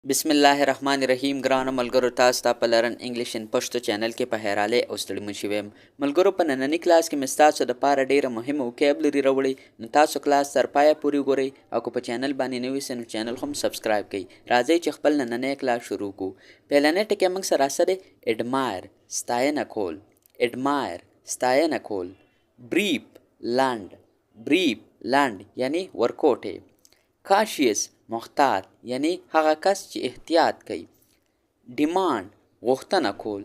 بسم الله الرحمن الرحیم ګرانو ملګرو تاسو ته په لرن انګلیش ان پښتو چینل کې په هراله او ستړي مشي ویم ملګرو په نننی کلاس کې مې تاسو د پاره ډیره مهمه وکیبلري راوړی نو تاسو کلاس تر پایه پورې ګورئ او که په چینل باندې نوی سن چینل هم سبسکرایب کړئ راځئ چې خپل نننی کلاس شروع کو پهلنې ټکی موږ سره سره اډمایر ستاینه کول اډمایر ستاینه کول بریف لاند یعنی ورکوټه کاشیس محتاط یعنی هغه کس چې احتیاط کوي ډیماند غوښتنه کول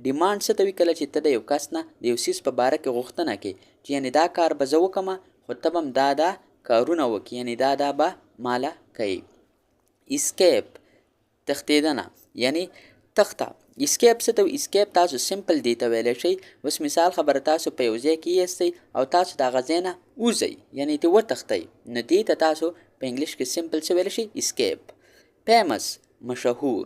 ډیماند څه ته وایي کله چې ته د یو کس نه د یو څیز په باره کې غوښتنه کوي چې یعنی دا کار به زه وکړم خو ته به هم دا کارونه وکړي یعنی دا به ماله کوي اسکیپ تښتېدنه یعنی تخته اسکیپ څه ته وایي اسکیپ تاسو سمپل دی ته ویلی شئ اوس مثال خبره تاسو په یو ځای کې یاستئ او تاسو د هغه ځای نه وځئ یعنی ته وتښتئ نو دې ته تاسو په انګلیش کې سمپل څه ویلی شئ اسکیپ فیمس مشهور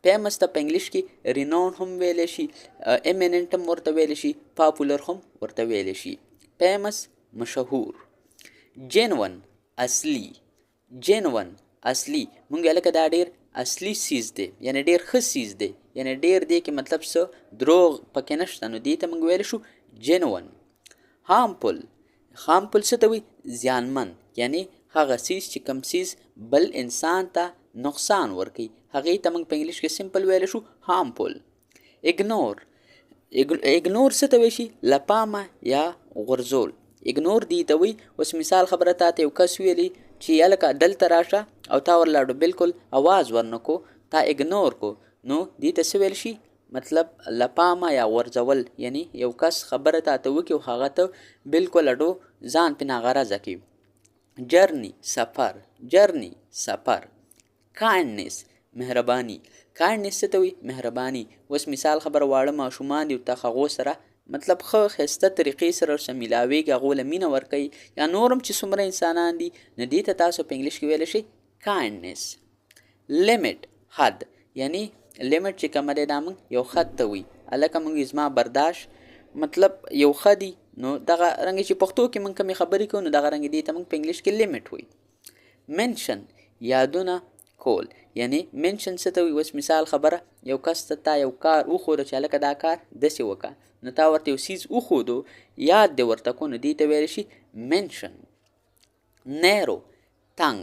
فیمس ته په انګلیش کې رینون هم ویلی شي امیننټ هم ورته ویلی شي پاپولر هم ورته ویلی شي فیمس مشهور جینون اصلي مونږ لکه دا ډیر اصلي سیز دی یعنی ډیر ښه سیز دی یعنی ډیر دی کې مطلب څه دروغ پکې نشته نو دې ته موږ ویلی شو جینون هارمفل څه ته وایي زیانمن یعنی هغه سیز چې کوم سیز بل انسان ته نقصان ورکوي هغې ته موږ په انګلیش کې سمپل ویلی شو هارمفل اګنور څه ته وایي شي لپامه یا غورځول اګنور دی ته وایي اوس مثال خبره تا ته یو کس ویلی چې هلکه دلته راشه او تا ورلاړو بالکل اواز ورنکو تا اګنور کو نو دې ته څه ویل شي مطلب لپامه یا غورځول یعنی یو کس خبره تا ته وکړي او هغه ته بالکل اډو ځان پې ناغرضه کوي جرني سفر کایندنس مهرباني څه ته وایي مهرباني اوس مثال خبره واړه ماشومان دي او ته هغو سره مطلب ښه ښایسته طریقې سره ورسره میلاویږي هغو له مینه ورکوي یا نور هم چې څومره انسانان دي نو دې ته تاسو په انګلیش کې ویلی شئ کایندنس لیمټ حد یعنی لیمټ چې کومه دی دا موږ یو حد ته وایي هلکه موږ زما برداشت مطلب یو ښه دی نو دغه رنګې چې پښتو کې موږ کومې خبرې کوو نو دغه رنګې دې ته موږ په انګلیش کې لیمټ وایي منشن یادونه کول یعنی منشن څه ته وایي اوس مثال خبره یو کس ته تا یو کار وښوده چې هلکه دا کار داسې وکړه نو تا ورته یو څیز وښودو یاد دې ورته کو نو دې ته ویلی شي منشن نیرو تنګ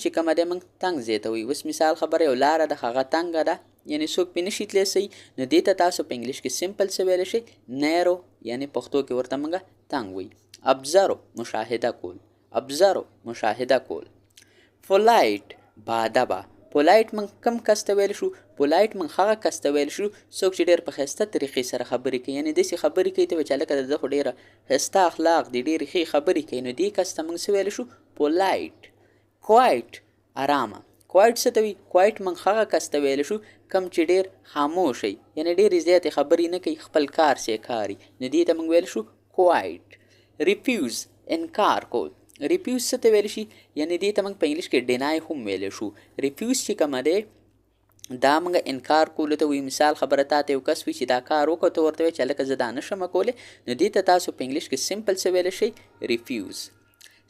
چې کومه دی موږ تنګ ځای ته وایي اوس مثال خبره یو لاره ده هغه تنګه ده یعنی څوک پې نشي تلی صحیح نو دې ته تاسو په انګلیش کې سمپل څه ویلی شئ نیرو یعنی پښتو کې ورته موږ تنګ وایي مشاهده کول پولایټ باادبه پولایټ موږ کم کس ته ویلی شو پولایټ موږ هغه کس ته ویلی شو څوک چې ډېر په ښایسته طریقې سره خبرې کوي یعنی داسې خبرې کوي ته وایي چې هلکه د ده خو ډېره ښایسته اخلاق دي ډېرې ښې خبرې کوي نو دې کس ته موږ څه ویلی شو پولایټ کوایټ ارامه کوایټ څه ته وایي کوایټ موږ هغه کس ته ویلی شو کم چې ډېر خاموش وي یعنی ډېرې زیاتې خبرې نه کوي خپل کار سې کاري نو دې ته موږ ویلی شو کوایټ ریفیوز انکار کول ریفیوز څه ته ویلی شي یعنی دې ته موږ په انګلیش کې ډینای هم ویلی شو ریفیوز چې کومه دی دا موږ انکار کولو ته وایي مثال خبره تا ته یو کس وي چې دا کار وکړه ته ورته وایي چې هلکه زه دا نشم کولی نو دې ته تاسو په انګلیش کې سمپل څه ویلی شئ ریفیوز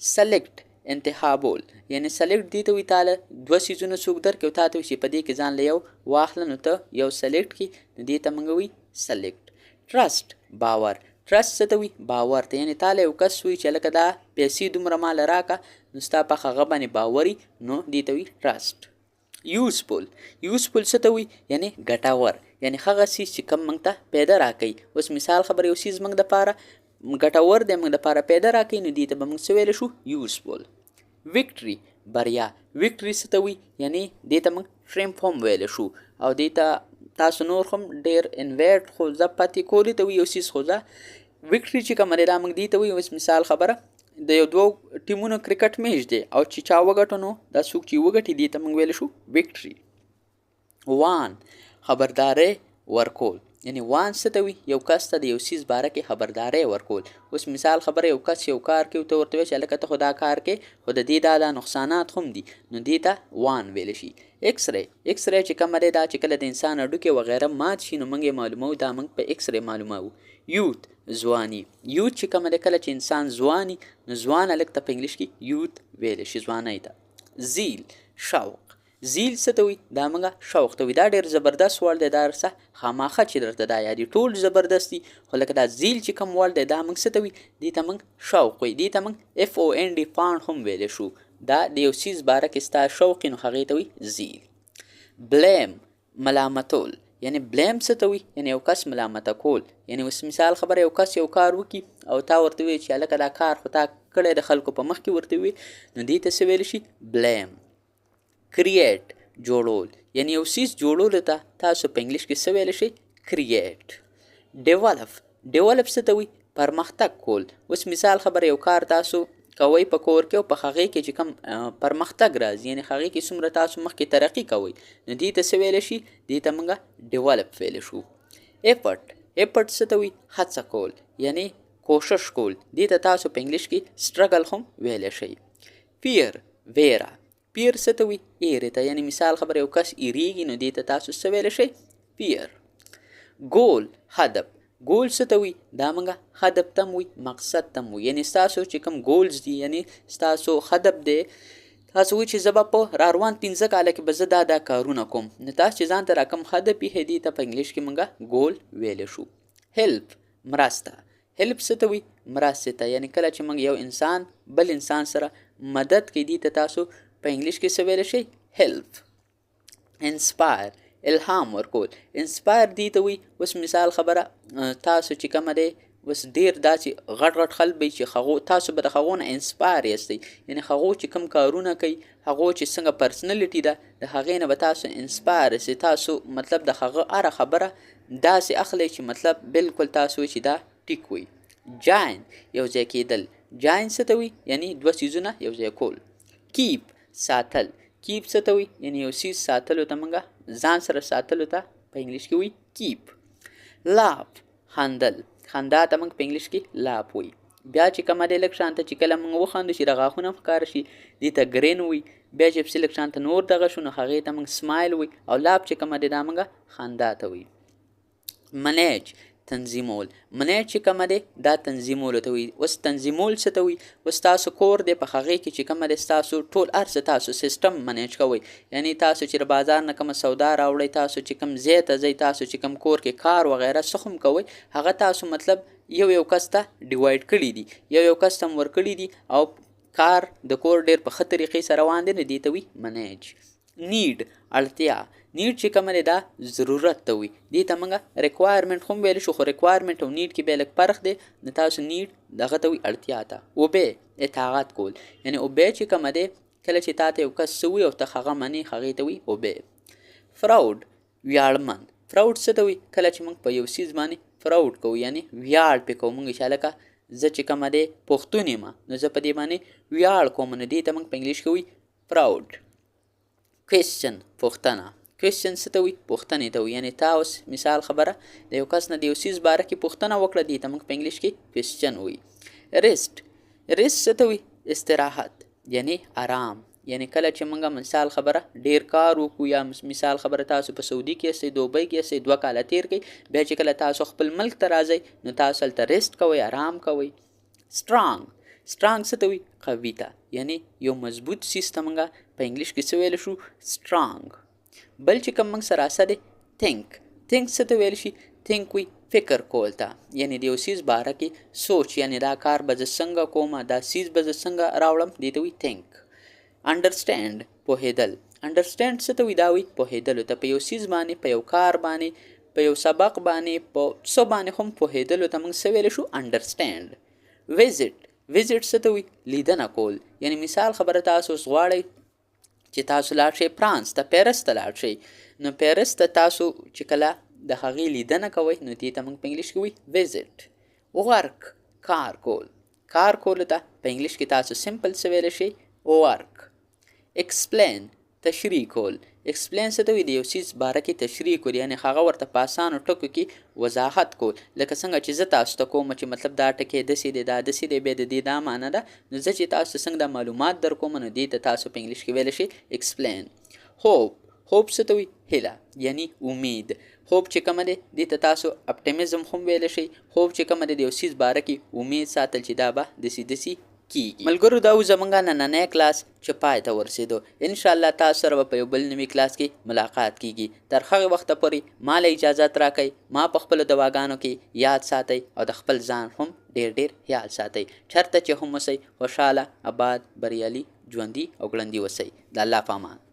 سلیکټ انتخابول یعنی سلیکټ دې ته وایي تا له دوه څیزونه څوک درکړي او تا ته وایي چې په دې کې ځان له یو واخله نو ته یو سلیکټ کړي نو دې ته موږ وایي سلیکټ ټرسټ باور ټرسټ څه ته وایي باور ته یعنی تا له یو کس وایي چې هلکه دا پیسې دومره ماله راکړه نو ستا په هغه باندې باور نو دې ته وایي ټرسټ یوزفول څه ته وایي یعنی ګټور یعنی هغه څیز چې کم موږ ته پیدا راکوي اوس مثال خبره یو څیز موږ دپاره ګټور دی موږ دپاره پیدا راکوي نو دې ته به موږ څه ویلی شو یوزفول وکټري بریا وکټري څه ته وایي یعنی دې ته موږ ټرمپ هم ویلی شو او دې ته تاسو نور هم ډېر انویټ خو زه پاتې کولی ته وایي یو څیز خو زه وکټري چې کومه دی دا موږ دې ته وایي اوس مثال خبره د یو دوو ټیمونو کرکټ میچ دی او چې چا وګټو نو دا څوک چې وګټي دې ته موږ ویلی شو وکټري وان خبرداری ورکول یعنی وان څه ته وایي یو کس ته د یو څیز باره کې خبرداری ورکول اوس مثال خبره یو کس یو کار کوي ته ورته وایي چې هلکه ته خو دا کار کوې خو د دې دا نقصانات هم دي نو دې ته وان ویلی شي ایکس ری چې کومه دی دا چې کله د انسان هډوکې وغیره مات شي نو موږ یې معلوموو دا موږ په ایکس ری معلوموو یوت ځواني. یوت چې کومه ده کله چې انسان ځواني نو ځوان هلک ته په انګلیش کې یوت ویلی شي، ځوانۍ ته. زیل شوق. زیل څه ته وي؟ دا موږ شوق ته وي. دا ډېر زبردست وړ دی، دا هر څه خامخا چې درته دا یادي ټول زبردست دي، خو لکه دا زیل چې کوم وړ دی دا موږ څه ته وي؟ دې ته موږ شوق وایي. دې ته موږ FOND فاڼ هم ویلی شو. دا د یو څیز باره کې ستا شوق نو هغې ته وي زیل. بلیم ملامتول. یعنی بلیم څه ته وي؟ یعنی یو کس ملامته کول. یعنی اوس مثال خبره یو کس یو کار وکړي او تا ورته وایي چې هلکه دا کار خو تا کړی د خلکو په مخ کې ورته وي نو دې ته څه ویلی شي؟ بلیم. کریټ جوړول. یعنی یو څیز جوړولو ته تاسو په انګلیش کې څه ویلی شئ؟ کریټ. ډیولپ. ډیولپ څه ته وي؟ پرمختګ کول. اوس مثال خبره یو کار تاسو کوئ په کور کې او په هغې کې چې کوم پرمختګ راځي، یعنې هغې کې څومره تاسو مخکې ترقي کوئ نو دې ته څه ویلی شي؟ دې ته موږ ډیولپ ویلی شو. ایفرټ. ایفرټ څه ته وي؟ هڅه کول، یعنې کوشش کول. دې ته تاسو په انګلیش کې سټرګل هم ویلی شئ. فیر ویره. پیر څه ته وي؟ ایرې ته. یعنې مثال خبره یو کس ایریږي نو دې ته تاسو څه ویلی شئ؟ پیر. ګول هدف. ګول څه ته وي؟ دا موږ هدف ته وي، مقصد ته وي. یعنې ستاسو چې کوم ګولز دي، یعنې ستاسو هدف دی، تاسو وایي چې زه به په راروان 15 کاله کې به زه دا کارونه کوم، نو تاسو چې ځان ته را کوم هدف ایښی دی ته په انګلیش کې موږ ګول ویلی شو. هیلپ مرسته. هیلپ څه ته وي؟ مرستې ته. یعنې کله چې موږ یو انسان بل انسان سره مدد کوي دې ته تاسو په انګلیش کې څه ویلی شئ؟ هیلپ. انسپایر الهام ورکول. انسپایر دې ته وي. اوس مثال خبره تاسو چې کومه دی اوس ډېر داسې غټ غټ خلک به چې تاسو به د هغو نه انسپایر یاستئ، یعنې هغو چې کوم کارونه کوي، هغو چې څنګه پرسنالټي ده د هغې نه به تاسو انسپایر یاستئ. تاسو مطلب د هغه هره خبره داسې اخلئ چې مطلب بالکل تاسو وایي چې دا ټیک وي. جاین یو ځای کېدل. جاین څه ته وي؟ یعنې دوه څیزونه یو ځای کول. کیپ ساتل. کیپ څه ته وي؟ یعنې یو څیز ساتلو ته موږ ځان سره ساتلو ته په انګلیش کې وي کیپ. لاف خندل. خندا ته موږ په انګلیش کې لاف وي. بیا چې کومه دی لږ شانته چې کله موږ وخاندو چې د غاښونه هم ښکاره شي دې ته ګرین وي. بیا چې پسې لږ شانته نور دغه شو نو هغې ته موږ سمایل وي. او لاف چې کومه دی دا موږ خندا ته وي. منیج تنظیمول. منیج چې کومه دی دا تنظیمولو ته وي. اوس تنظیمول څه ته وي؟ اوس تاسو کور دی په هغې کې چې کومه دی ستاسو ټول هر څه تاسو سیسټم منیج کوئ. یعنې تاسو چې د بازار نه کومه سودا راوړئ، تاسو چې کوم ځای ته ځئ، تاسو چې کوم کور کې کار وغیره څه هم کوئ، هغه تاسو مطلب یو کس ته ډیوایډ کړي دي، یو کس ته هم ورکړي دي او کار د کور ډېر په ښه طریقې سره روان دی نو دې ته وي منیج. نیډ اړتیا. نیډ چې کومه دی دا ضرورت ته وي. دې ته موږ ریکوایرمنټ هم ویلی شو، خو ریکوایرمنټ او نیډ کې بیا لږ فرق دی. نو تاسو نیډ دغه ته وي اړتیا ته. اوبې اطاعت کول. یعنې اوبې چې کومه دی کله چې تا ته یو کس څه وي او ته هغه منې هغې ته وي اوبې. فراود ویاړمن. فراود څه ته وي؟ کله چې موږ په یو څیز باندې فراود کوو، یعنې ویاړ پې کوو موږ چې هلکه زه چې کومه دی پښتون یم نو زه په دې باندې ویاړ کوم، نو دې ته موږ په انګلیش کې وي پراود. کوېسچن پوښتنه. کوېسچن څه ته وي؟ پوښتنې ته وي. یعنې تا اوس مثال خبره د یو کس نه د یو څیز باره کې پوښتنه وکړه، دې ته موږ په انګلیش کې کوېسچن وي. ریسټ. ریسټ څه ته وي؟ استراحت یعنې آرام. یعنې کله چې موږ مثال خبره ډېر کار وکړو یا مثال خبره تاسو په سعودي کې یاستئ، دوبۍ کې یاستئ، 2 کاله تېر کړئ، بیا چې کله تاسو خپل ملک ته راځئ نو تاسو هلته ریسټ کوئ، آرام کوئ. سټرانګ. سټرانګ څه ته وي؟ قوي ته. یعنې یو مضبوط څیز ته موږ په انګلیش کې څه ویلی شو؟ سټرانګ. بل چې کوم موږ سره راسه دی تھنک. تھنک څه ته ویلی شي؟ تھنک وي فکر کول ته. یعنې د یو څیز باره کې سوچ، یعنې دا کار به زه څنګه کوم، دا څیز به زه څنګه راوړم، دې ته وي تھنک. انډرسټینډ پوهېدل. انډرسټینډ څه ته وي؟ دا وي پوهېدلو ته. په یو څیز باندې، په یو کار باندې، په یو سبق باندې، په څه باندې هم پوهېدلو ته موږ څه ویلی شو؟ انډرسټینډ. ویزټ. ویزټ څه ته وي؟ لیدنه کول. یعنې مثال خبره تاسو اوس غواړئ چې تاسو لاړ شئ فرانس ته، پیرس ته لاړ شئ، نو پیرس ته تاسو چې کله د هغې لیدنه کوئ نو دې ته موږ په انګلیش کې وي ویزټ. ورک کار کول. کار کولو ته په انګلیش کې تاسو سمپل څه ویلی شئ؟ ورک. ایکسپلین تشریح کول. ایکسپلین څه ته وي؟ د یو څیز باره کې تشریح کول، یعنې هغه ورته په اسانو ټکو کې وضاحت کول. لکه څنګه چې زه تاسو ته کوم چې مطلب دا ټکی داسې دی، دا داسې دی، بیا د دې دا معنی ده، نو زه چې تاسو ته څنګه دا معلومات در کوم نو دې ته تاسو په انګلیش کې ویلی شئ ایکسپلین. هوپ. هوپ څه ته وي؟ هیله یعنې امید. خوب چې کومه دی دې ته تاسو اپټیمیزم هم ویلی شئ. خوب چې کومه دی د یو څیز باره کې امید ساتل چې دا به داسې داسې کیږي. ملګرو دا و زمونږ نننی کلاس چې پای ته ورسېدو. انشاءالله تاسو سره به په یو بل نوي کلاس کې ملاقات کیږي. تر هغې وخته پورې ما له اجازت راکئ. ما په خپلو دواګانو کې یاد ساتئ او د خپل ځان هم ډېر خیال ساتئ. چېرته چې هم اوسئ خوشحاله، اباد، بریالي، ژوندي او ګړندي اوسئ. د الله په امان.